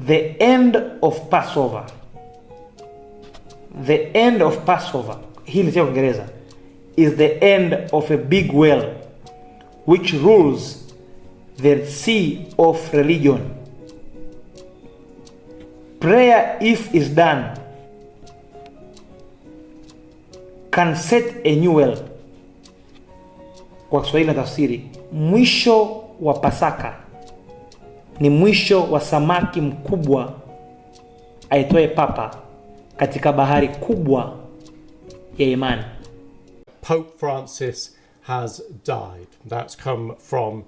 the end of Passover. The end of Passover, hii ni Kiingereza, is the end of a big well which rules the sea of religion. Prayer, if is done, can set a new well. Kwa Kiswahili na tafsiri, mwisho wa Pasaka ni mwisho wa samaki mkubwa aitwaye Papa katika bahari kubwa ya imani. Pope Francis has died. That's come from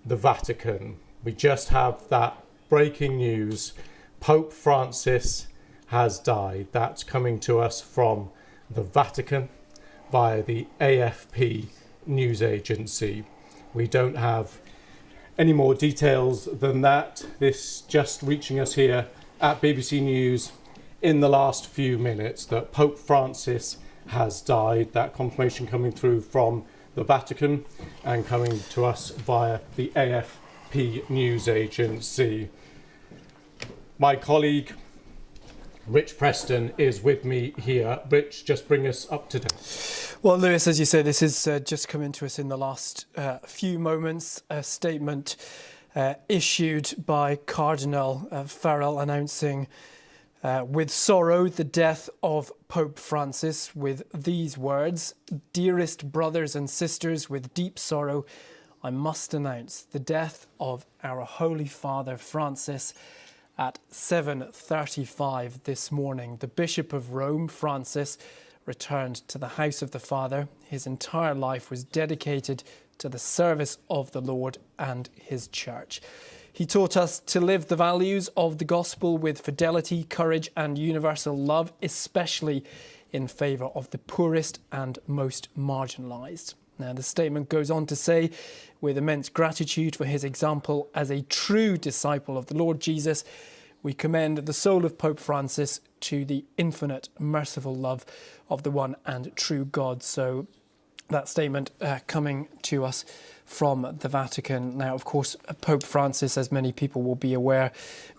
the Vatican. We just have that breaking news. Pope Francis has died. That's coming to us from the Vatican via the AFP news agency. We don't have any more details than that. This just reaching us here at BBC News in the last few minutes that Pope Francis has died. That confirmation coming through from the Vatican and coming to us via the AFP news agency. My colleague Rich Preston is with me here. Rich, just bring us up to date. Well, Lewis, as you say, this is just come into us in the last few moments. A statement issued by Cardinal Farrell announcing with sorrow the death of Pope Francis, with these words: "Dearest brothers and sisters, with deep sorrow, I must announce the death of our Holy Father Francis at 7:35 this morning. The Bishop of Rome, Francis, returned to the house of the Father. His entire life was dedicated to the service of the Lord and his church. He taught us to live the values of the gospel with fidelity, courage and universal love, especially in favour of the poorest and most marginalised." Now, the statement goes on to say, "With immense gratitude for his example as a true disciple of the Lord Jesus, we commend the soul of Pope Francis to the infinite merciful love of the one and true God." So that statement coming to us from the Vatican. Now, of course, Pope Francis, as many people will be aware,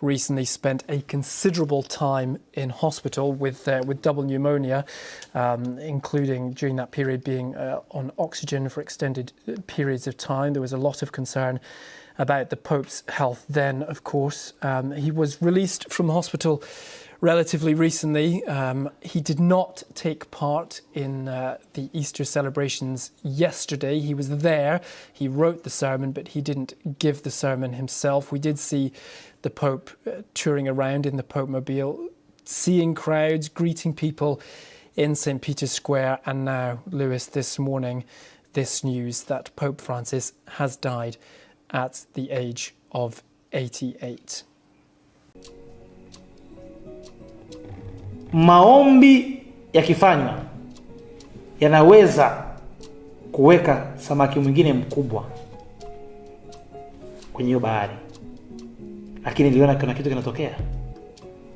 recently spent a considerable time in hospital with double pneumonia, including during that period being on oxygen for extended periods of time. There was a lot of concern about the Pope's health then, of course. He was released from hospital relatively recently. He did not take part in the Easter celebrations yesterday. He was there, he wrote the sermon, but he didn't give the sermon himself. We did see the Pope touring around in the Pope Mobile, seeing crowds, greeting people in St. Peter's Square. And now, Lewis, this morning, this news that Pope Francis has died at the age of 88. Maombi yakifanywa yanaweza kuweka samaki mwingine mkubwa kwenye hiyo bahari. Lakini niliona kuna kitu kinatokea.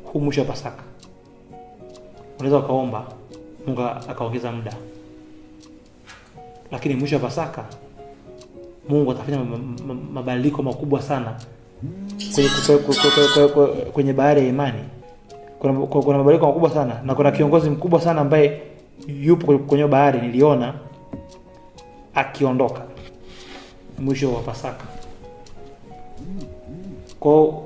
Huu mwisho wa Pasaka, unaweza ukaomba Mungu akaongeza muda, lakini mwisho wa Pasaka Mungu atafanya mabadiliko makubwa sana kwenye bahari ya imani. Kuna mabadiliko makubwa sana, na kuna kiongozi mkubwa sana ambaye yupo kwenye bahari, niliona akiondoka mwisho wa Pasaka. Kwa